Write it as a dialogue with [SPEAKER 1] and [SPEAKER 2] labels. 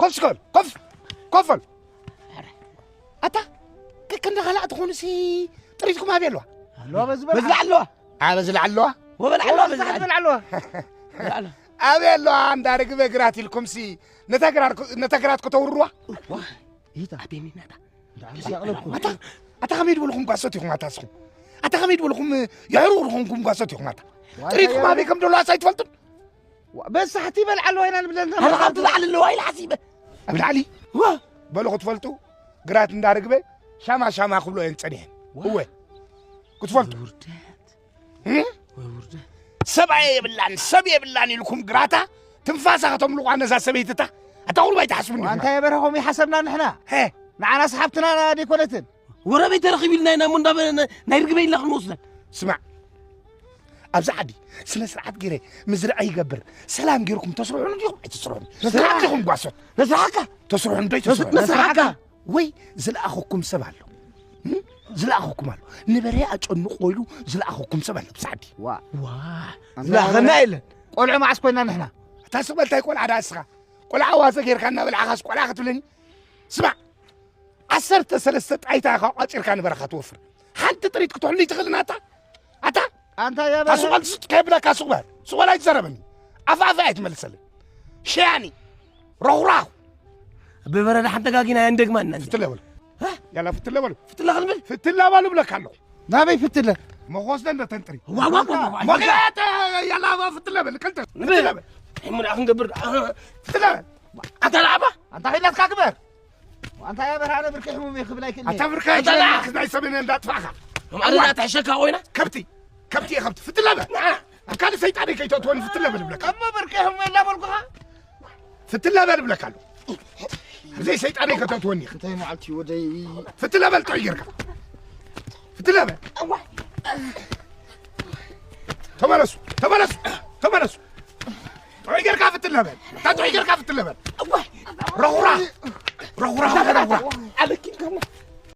[SPEAKER 1] شكل كفل أتا كنا غلط خونسي طريقكم هابي الله
[SPEAKER 2] لا
[SPEAKER 1] بزلع الله بزلع الله
[SPEAKER 2] بزلع الله
[SPEAKER 1] أبي الله عند دارك بقراتي لكم سي نتقرات كتوروا
[SPEAKER 2] إيه
[SPEAKER 1] أبي مين هذا أتا خميد بقولكم قصتكم أتاسكم أتا خميد بقولكم يعرفونكم قصتكم أتا طريقكم هابي كم دولار سايت فلتن
[SPEAKER 2] بس حتى بلع الله هنا
[SPEAKER 1] أنا خبط على اللواء الحسيبة أبي علي هو بلغ تفلتو قرات ندارك به شاما خبلو ينصنيهن هو كتفلتو
[SPEAKER 2] وردات
[SPEAKER 1] سبعي بلان لكم قراتا تنفاسها تملقوا عنا ذا سبيتتا أتقول ما يتحسبني
[SPEAKER 2] وأنت يا برهم يحسبنا نحنا
[SPEAKER 1] هي
[SPEAKER 2] معنا أصحابتنا دي كونتن
[SPEAKER 3] ورا بيت رخيب لنا هنا من نيرق بين لخ الموصل
[SPEAKER 1] اسمع أبزعدي سنة سرعات جري مزرعة يقبر سلام جيركم تسرعون اليوم تسرعون سرعتكم قاسوت
[SPEAKER 3] نسرحك
[SPEAKER 1] تسرعون دي تسرعون
[SPEAKER 3] نسرحك
[SPEAKER 1] وي زل أخوكم سبالو زل أخوكم قالوا نبري أجن نقولوا زل أخوكم سبالو بسعدي
[SPEAKER 2] واه
[SPEAKER 3] لا غنا إلا
[SPEAKER 2] قولوا ما عسكونا نحنا
[SPEAKER 1] تاسبل تايكول على أسخا قول عواسة غير كنا بالعخاس قول عختلني اسمع عسرت سلسة عيتا أجر كان برخة وفر حتى طريق تقول لي تغلناتا أتا
[SPEAKER 2] أنت يا برهم
[SPEAKER 1] أسوأ كيبلك أسوأ سؤال يتزربني أفا يتملسل شيعني روح
[SPEAKER 3] ببرد حتى قاقينا عندك ما الناس
[SPEAKER 1] فت الليول يلا فت الليول
[SPEAKER 3] فت الله غلبي
[SPEAKER 1] فت الليول بلك هلو
[SPEAKER 2] ما بيفت له
[SPEAKER 1] ما خوصنا أنت تنتري
[SPEAKER 3] وا
[SPEAKER 1] ما قلت يلا ما فت الليول كلت فت الليول
[SPEAKER 3] من أخن قبر
[SPEAKER 1] فت الليول
[SPEAKER 3] أتلعبه
[SPEAKER 2] أنت هيلا تكبر وأنت يا برهم أنا بركي حمومي خبلاي كله
[SPEAKER 1] أتفرك أنت لا خذ يسمين أنت تفاخر
[SPEAKER 3] هم على تعشكها وينه
[SPEAKER 1] كبتي يا خبتي فت الليول كان سيطاني كي تتوني فت الليول بلك
[SPEAKER 2] أما بركي حمومي لا بلقها
[SPEAKER 1] فت الليول بلك هلو زي سيطاني كي تتوني
[SPEAKER 2] أنت ما عملتي ودي
[SPEAKER 1] فت الليول تعيرك فت الليول تمرسوا تعيرك فت الليول تعيرك فت الليول روح
[SPEAKER 3] عليك